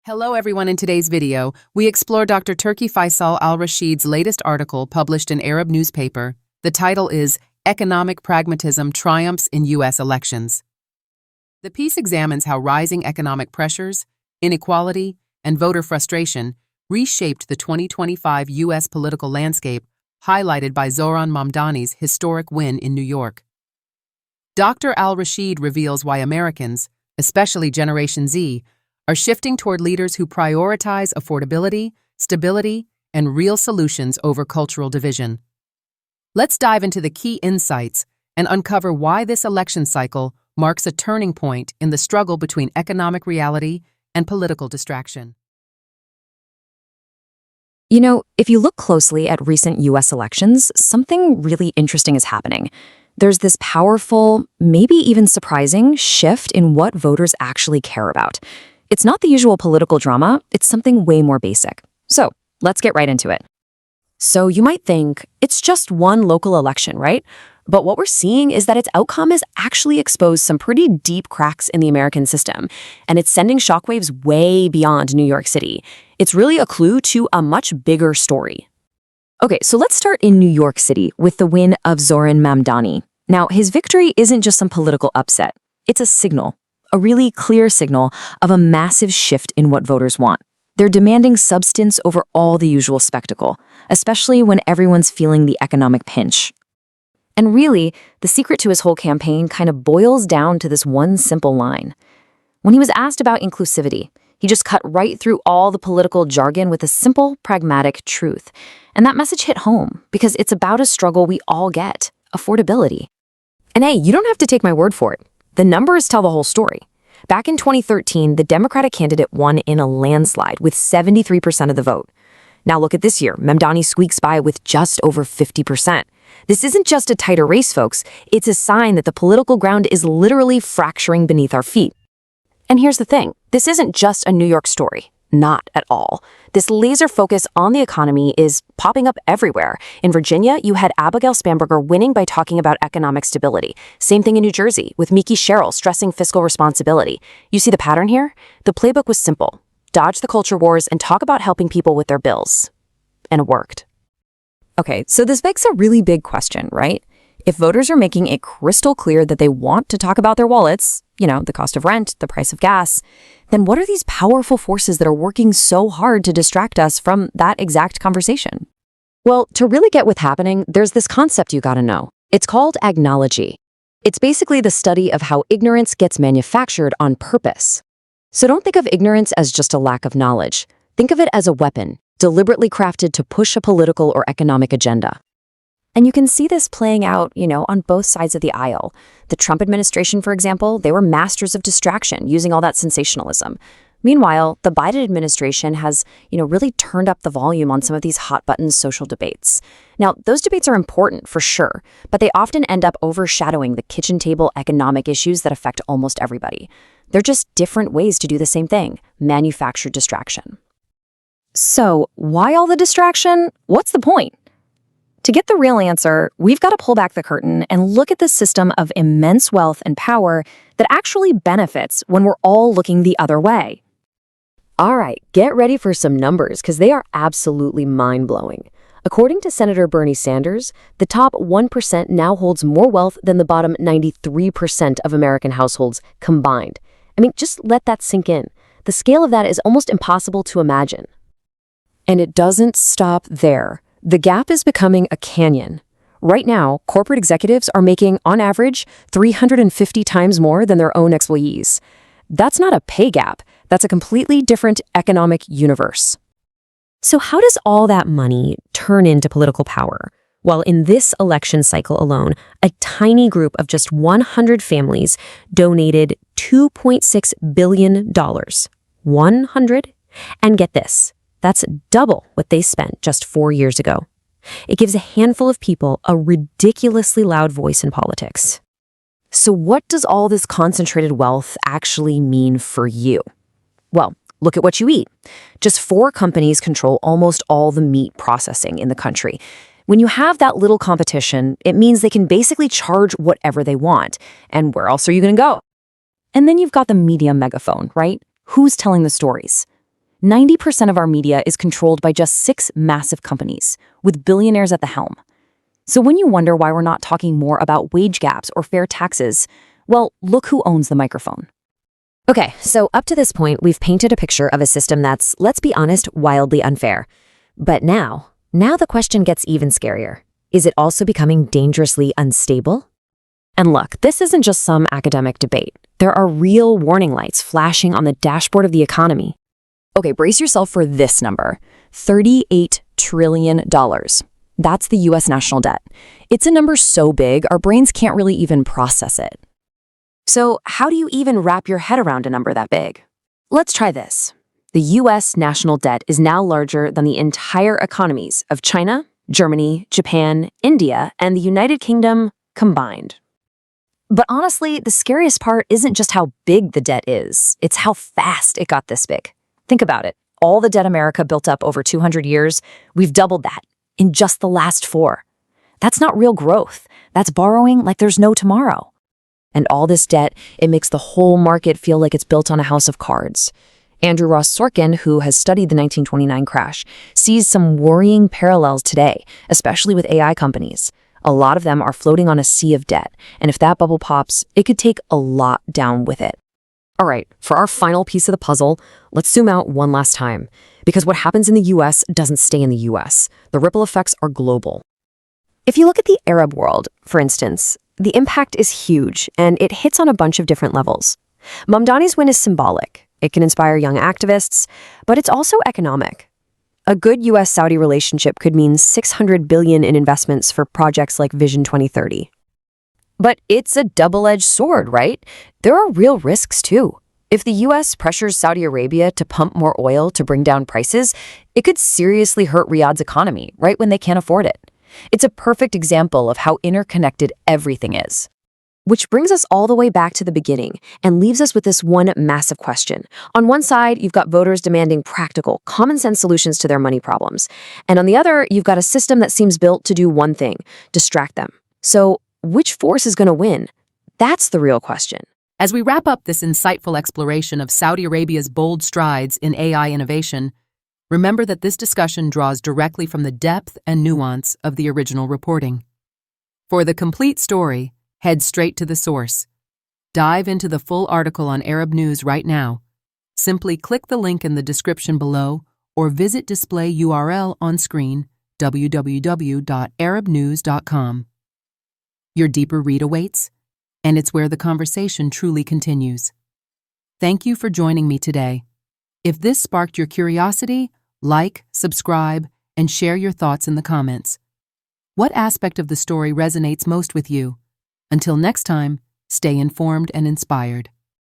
Hello everyone. In today's video, we explore Dr. Turki Faisal Al-Rasheed's latest article published in Arab newspaper. The title is Economic Pragmatism Triumphs in U.S. Elections. The piece examines how rising economic pressures, inequality, and voter frustration reshaped the 2025 U.S. political landscape, highlighted by Zohran Mamdani's historic win in New York. Dr. Al-Rasheed reveals why Americans, especially Generation Z, are shifting toward leaders who prioritize affordability, stability, and real solutions over cultural division. Let's dive into the key insights and uncover why this election cycle marks a turning point in the struggle between economic reality and political distraction. You know, if you look closely at recent U.S. elections, something really interesting is happening. There's this powerful, maybe even surprising, shift in what voters actually care about. It's not the usual political drama, it's something way more basic. So, let's get right into it. So you might think, it's just one local election, right? But what we're seeing is that its outcome has actually exposed some pretty deep cracks in the American system, and it's sending shockwaves way beyond New York City. It's really a clue to a much bigger story. Okay, so let's start in New York City with the win of Zohran Mamdani. Now, his victory isn't just some political upset. It's a signal. A really clear signal of a massive shift in what voters want. They're demanding substance over all the usual spectacle, especially when everyone's feeling the economic pinch. And really, the secret to his whole campaign kind of boils down to this one simple line. When he was asked about inclusivity, he just cut right through all the political jargon with a simple, pragmatic truth. And that message hit home, because it's about a struggle we all get, affordability. And hey, you don't have to take my word for it. The numbers tell the whole story. Back in 2013, the Democratic candidate won in a landslide with 73% of the vote. Now look at this year. Mamdani squeaks by with just over 50%. This isn't just a tighter race, folks. It's a sign that the political ground is literally fracturing beneath our feet. And here's the thing. This isn't just a New York story. Not at all. This laser focus on the economy is popping up everywhere. In Virginia, you had Abigail Spanberger winning by talking about economic stability. Same thing in New Jersey, with Mickey Sherrill stressing fiscal responsibility. You see the pattern here? The playbook was simple. Dodge the culture wars and talk about helping people with their bills. And it worked. Okay, so this begs a really big question, right? If voters are making it crystal clear that they want to talk about their wallets, the cost of rent, the price of gas, then what are these powerful forces that are working so hard to distract us from that exact conversation? Well, to really get what's happening, there's this concept you gotta know. It's called agnology. It's basically the study of how ignorance gets manufactured on purpose. So don't think of ignorance as just a lack of knowledge. Think of it as a weapon, deliberately crafted to push a political or economic agenda. And you can see this playing out, on both sides of the aisle. The Trump administration, for example, they were masters of distraction, using all that sensationalism. Meanwhile, the Biden administration has, really turned up the volume on some of these hot-button social debates. Now, those debates are important, for sure, but they often end up overshadowing the kitchen table economic issues that affect almost everybody. They're just different ways to do the same thing, manufactured distraction. So, why all the distraction? What's the point? To get the real answer, we've got to pull back the curtain and look at the system of immense wealth and power that actually benefits when we're all looking the other way. All right, get ready for some numbers because they are absolutely mind-blowing. According to Senator Bernie Sanders, the top 1% now holds more wealth than the bottom 93% of American households combined. I mean, just let that sink in. The scale of that is almost impossible to imagine. And it doesn't stop there. The gap is becoming a canyon. Right now, corporate executives are making, on average, 350 times more than their own employees. That's not a pay gap. That's a completely different economic universe. So how does all that money turn into political power? Well, in this election cycle alone, a tiny group of just 100 families donated $2.6 billion. 100? And get this. That's double what they spent just 4 years ago. It gives a handful of people a ridiculously loud voice in politics. So what does all this concentrated wealth actually mean for you? Well, look at what you eat. Just 4 companies control almost all the meat processing in the country. When you have that little competition, it means they can basically charge whatever they want. And where else are you going to go? And then you've got the media megaphone, right? Who's telling the stories? 90% of our media is controlled by just 6 massive companies, with billionaires at the helm. So when you wonder why we're not talking more about wage gaps or fair taxes, well, look who owns the microphone. Okay, so up to this point, we've painted a picture of a system that's, let's be honest, wildly unfair. But now the question gets even scarier. Is it also becoming dangerously unstable? And look, this isn't just some academic debate. There are real warning lights flashing on the dashboard of the economy. Okay, brace yourself for this number, $38 trillion. That's the US national debt. It's a number so big, our brains can't really even process it. So how do you even wrap your head around a number that big? Let's try this. The US national debt is now larger than the entire economies of China, Germany, Japan, India, and the United Kingdom combined. But honestly, the scariest part isn't just how big the debt is, it's how fast it got this big. Think about it. All the debt America built up over 200 years, we've doubled that in just the last 4. That's not real growth. That's borrowing like there's no tomorrow. And all this debt, it makes the whole market feel like it's built on a house of cards. Andrew Ross Sorkin, who has studied the 1929 crash, sees some worrying parallels today, especially with AI companies. A lot of them are floating on a sea of debt, and if that bubble pops, it could take a lot down with it. All right, for our final piece of the puzzle, let's zoom out one last time. Because what happens in the US doesn't stay in the US. The ripple effects are global. If you look at the Arab world, for instance, the impact is huge, and it hits on a bunch of different levels. Mamdani's win is symbolic. It can inspire young activists, but it's also economic. A good US-Saudi relationship could mean $600 billion in investments for projects like Vision 2030. But it's a double-edged sword, right? There are real risks, too. If the US pressures Saudi Arabia to pump more oil to bring down prices, it could seriously hurt Riyadh's economy right when they can't afford it. It's a perfect example of how interconnected everything is. Which brings us all the way back to the beginning and leaves us with this one massive question. On one side, you've got voters demanding practical, common-sense solutions to their money problems. And on the other, you've got a system that seems built to do one thing, distract them. So which force is going to win? That's the real question. As we wrap up this insightful exploration of Saudi Arabia's bold strides in AI innovation, remember that this discussion draws directly from the depth and nuance of the original reporting. For the complete story, head straight to the source. Dive into the full article on Arab News right now. Simply click the link in the description below or visit display URL on screen www.arabnews.com. Your deeper read awaits, and it's where the conversation truly continues. Thank you for joining me today. If this sparked your curiosity, like, subscribe, and share your thoughts in the comments. What aspect of the story resonates most with you? Until next time, stay informed and inspired.